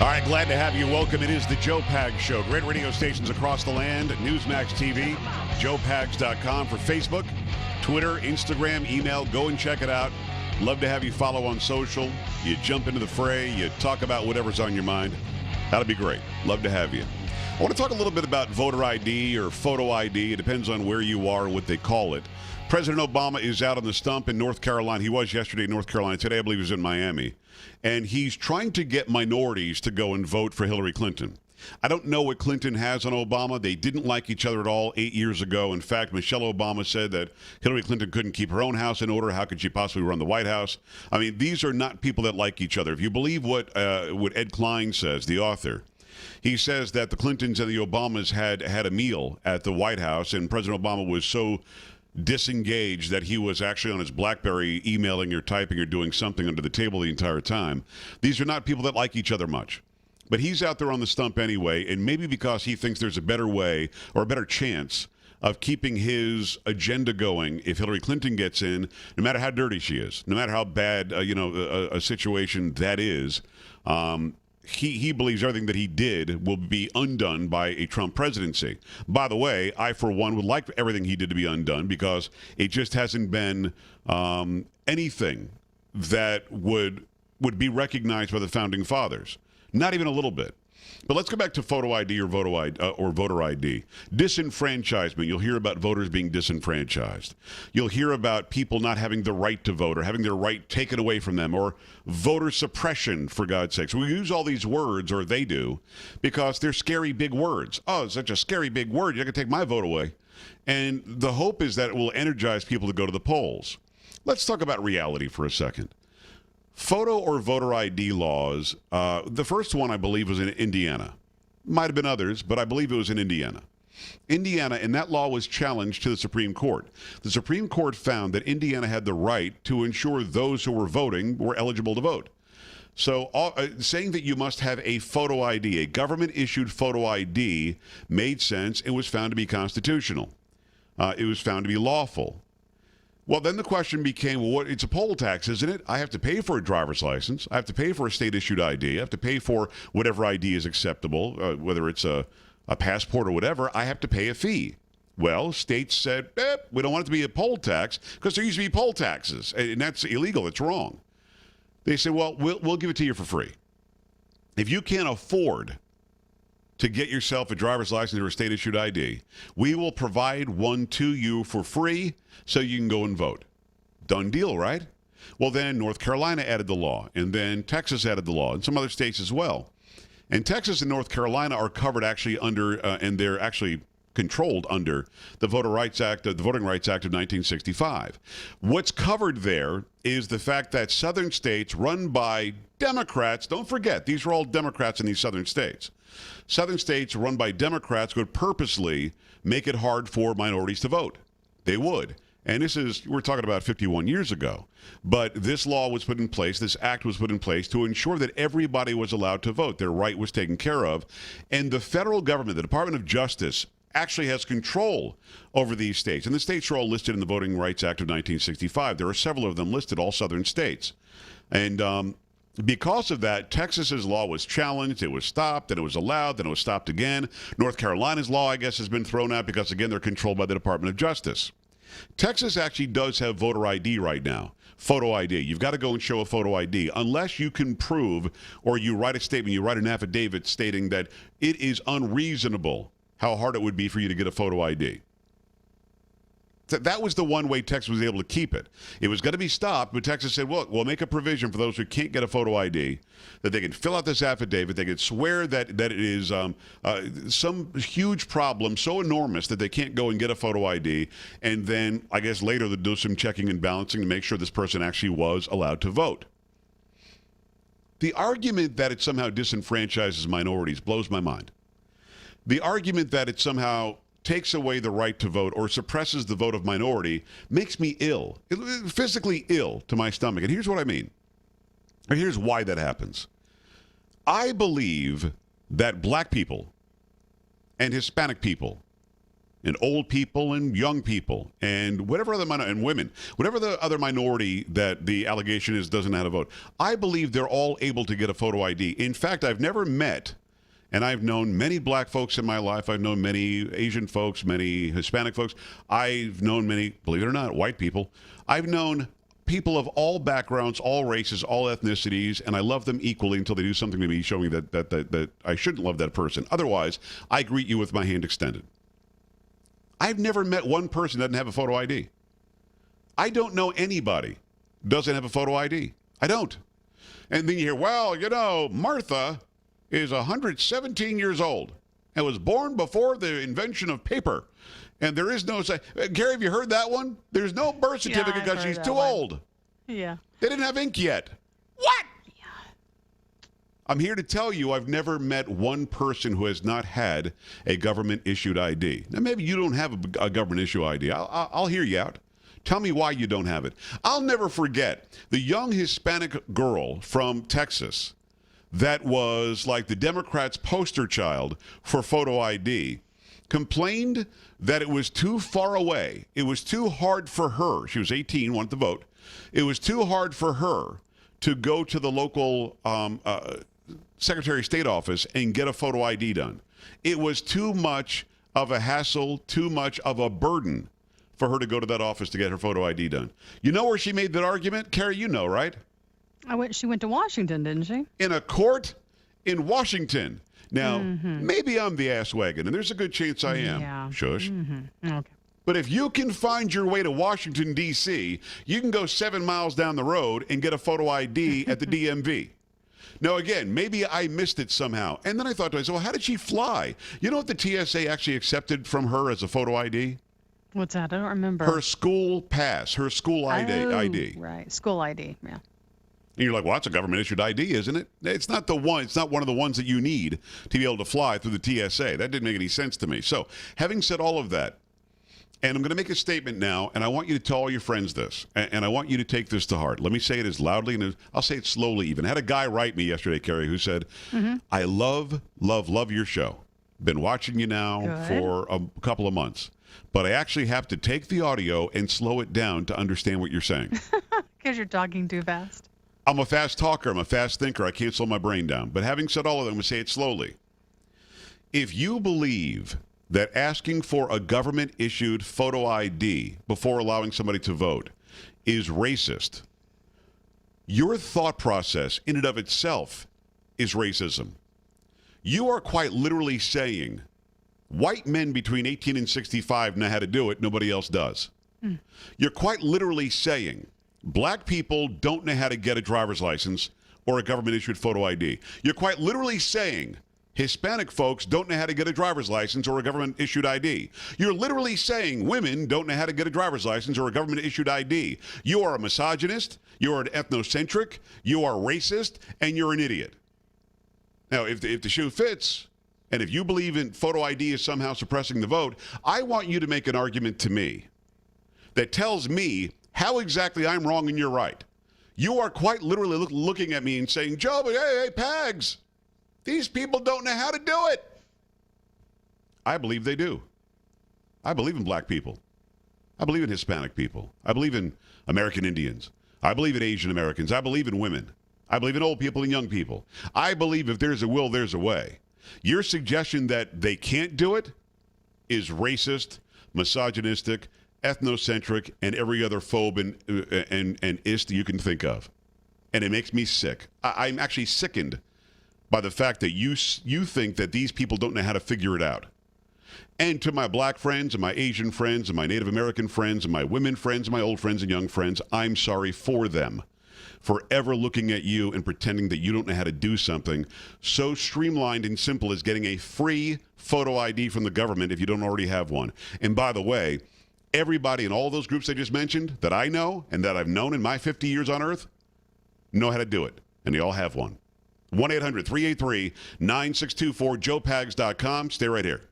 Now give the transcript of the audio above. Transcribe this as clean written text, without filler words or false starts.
All right, glad to have you. Welcome. It is the Joe Pags Show. Great radio stations across the land. Newsmax TV, joepags.com for Facebook, Twitter, Instagram, email. Go and check it out. Love to have you follow on social. You jump into the fray. You talk about whatever's on your mind. That'll be great. Love to have you. I want to talk a little bit about voter ID or photo ID. It depends on where you are, what they call it. President Obama is out on the stump in North Carolina. He was yesterday in North Carolina. Today, I believe he was in Miami. And he's trying to get minorities to go and vote for Hillary Clinton. I don't know what Clinton has on Obama. They didn't like each other at all 8 years ago. In fact, Michelle Obama said that Hillary Clinton couldn't keep her own house in order. How could she possibly run the White House? I mean, these are not people that like each other. If you believe what Ed Klein says, the author, he says that the Clintons and the Obamas had a meal at the White House, and President Obama was so disengaged that he was actually on his BlackBerry emailing or typing or doing something under the table the entire time. These are not people that like each other much. But he's out there on the stump anyway, and maybe because he thinks there's a better way or a better chance of keeping his agenda going if Hillary Clinton gets in, no matter how dirty she is, no matter how bad a situation that is. He believes everything that he did will be undone by a Trump presidency. By the way, I, for one, would like everything he did to be undone because it just hasn't been anything that would be recognized by the founding fathers. Not even a little bit. But let's go back to photo ID or voter ID. Disenfranchisement. You'll hear about voters being disenfranchised. You'll hear about people not having the right to vote or having their right taken away from them, or voter suppression, for God's sakes. We use all these words, or they do, because they're scary big words. Oh, it's such a scary big word. You're going to take my vote away. And the hope is that it will energize people to go to the polls. Let's talk about reality for a second. Photo or voter ID laws, the first one I believe was in Indiana. Might have been others, but I believe it was in Indiana. Indiana, and that law was challenged to the Supreme Court. The Supreme Court found that Indiana had the right to ensure those who were voting were eligible to vote. So saying that you must have a photo ID, a government-issued photo ID, made sense and was found to be constitutional. It was found to be lawful. Well, then the question became, well, it's a poll tax, isn't it? I have to pay for a driver's license. I have to pay for a state-issued ID. I have to pay for whatever ID is acceptable, whether it's a passport or whatever. I have to pay a fee. Well, states said, we don't want it to be a poll tax because there used to be poll taxes, and that's illegal. It's wrong. They said, well, we'll give it to you for free. If you can't afford to get yourself a driver's license or a state-issued ID, we will provide one to you for free so you can go and vote. Done deal, right? Well, then North Carolina added the law, and then Texas added the law, and some other states as well. And Texas and North Carolina are covered actually under, and they're actually controlled under the Voting Rights Act of 1965. What's covered there is the fact that southern states run by Democrats, don't forget, these are all Democrats in these southern states. Southern states run by Democrats would purposely make it hard for minorities to vote. They would. And we're talking about 51 years ago. But this law was put in place, this act was put in place to ensure that everybody was allowed to vote. Their right was taken care of. And the federal government, the Department of Justice, actually has control over these states. And the states are all listed in the Voting Rights Act of 1965. There are several of them listed, all southern states. And because of that, Texas's law was challenged, it was stopped, then it was allowed, then it was stopped again. North Carolina's law, I guess, has been thrown out because, again, they're controlled by the Department of Justice. Texas actually does have voter ID right now, photo ID. You've got to go and show a photo ID unless you can prove, or you write a statement, you write an affidavit stating that it is unreasonable how hard it would be for you to get a photo ID. That was the one way Texas was able to keep it. It was going to be stopped, but Texas said, well, we'll make a provision for those who can't get a photo ID, that they can fill out this affidavit, they can swear that it is some huge problem so enormous that they can't go and get a photo ID, and then I guess later they'll do some checking and balancing to make sure this person actually was allowed to vote. The argument that it somehow disenfranchises minorities blows my mind. The argument that it somehow takes away the right to vote or suppresses the vote of minority makes me ill, physically ill to my stomach. And here's what I mean. And here's why that happens. I believe that black people and Hispanic people and old people and young people and whatever other and women, whatever the other minority that the allegation is doesn't know how to vote. I believe they're all able to get a photo ID. In fact, I've never met, and I've known many black folks in my life. I've known many Asian folks, many Hispanic folks. I've known many, believe it or not, white people. I've known people of all backgrounds, all races, all ethnicities, and I love them equally until they do something to me showing that I shouldn't love that person. Otherwise, I greet you with my hand extended. I've never met one person that doesn't have a photo ID. I don't know anybody doesn't have a photo ID. I don't. And then you hear, well, you know, Martha is 117 years old and was born before the invention of paper. And there is no, Gary, have you heard that one? There's no birth certificate because she's too old. Yeah. They didn't have ink yet. What? Yeah. I'm here to tell you I've never met one person who has not had a government-issued ID. Now, maybe you don't have a government-issued ID. I'll hear you out. Tell me why you don't have it. I'll never forget the young Hispanic girl from Texas that was like the Democrats' poster child for photo ID, complained that it was too far away. It was too hard for her. She was 18, wanted to vote. It was too hard for her to go to the local Secretary of State office and get a photo ID done. It was too much of a hassle, too much of a burden for her to go to that office to get her photo ID done. You know where she made that argument? Carrie, you know, right? She went to Washington, didn't she? In a court in Washington. Now, maybe I'm the ass wagon, and there's a good chance I am. Yeah. Shush. Okay. But if you can find your way to Washington, D.C., you can go 7 miles down the road and get a photo ID at the DMV. Now, again, maybe I missed it somehow. And then I thought to myself, well, how did she fly? You know what the TSA actually accepted from her as a photo ID? What's that? I don't remember. Her school pass, her school ID. Right. School ID, yeah. And you're like, well, that's a government-issued ID, isn't it? It's not the one. It's not one of the ones that you need to be able to fly through the TSA. That didn't make any sense to me. So, having said all of that, and I'm going to make a statement now, and I want you to tell all your friends this, and I want you to take this to heart. Let me say it as loudly, and I'll say it slowly even. I had a guy write me yesterday, Carrie, who said, I love your show. Been watching you now for a couple of months. But I actually have to take the audio and slow it down to understand what you're saying. Because you're talking too fast. I'm a fast talker. I'm a fast thinker. I can't slow my brain down. But having said all of that, I'm going to say it slowly. If you believe that asking for a government-issued photo ID before allowing somebody to vote is racist, your thought process in and of itself is racism. You are quite literally saying white men between 18 and 65 know how to do it. Nobody else does. You're quite literally saying black people don't know how to get a driver's license or a government-issued photo ID. You're quite literally saying Hispanic folks don't know how to get a driver's license or a government-issued ID. You're literally saying women don't know how to get a driver's license or a government-issued ID. You are a misogynist, you are an ethnocentric, you are racist, and you're an idiot. Now, if the shoe fits, and if you believe in photo ID is somehow suppressing the vote, I want you to make an argument to me that tells me how exactly I'm wrong and you're right. You are quite literally looking at me and saying, Joe, but hey, Pags, these people don't know how to do it. I believe they do. I believe in black people. I believe in Hispanic people. I believe in American Indians. I believe in Asian Americans. I believe in women. I believe in old people and young people. I believe if there's a will, there's a way. Your suggestion that they can't do it is racist, misogynistic, ethnocentric, and every other phobe and ist you can think of. And it makes me sick. I'm actually sickened by the fact that you think that these people don't know how to figure it out. And to my black friends and my Asian friends and my Native American friends and my women friends and my old friends and young friends, I'm sorry for them. For ever looking at you and pretending that you don't know how to do something so streamlined and simple as getting a free photo ID from the government if you don't already have one. And by the way, everybody in all those groups I just mentioned that I know and that I've known in my 50 years on Earth know how to do it, and they all have one. 1-800-383-9624, joepags.com. Stay right here.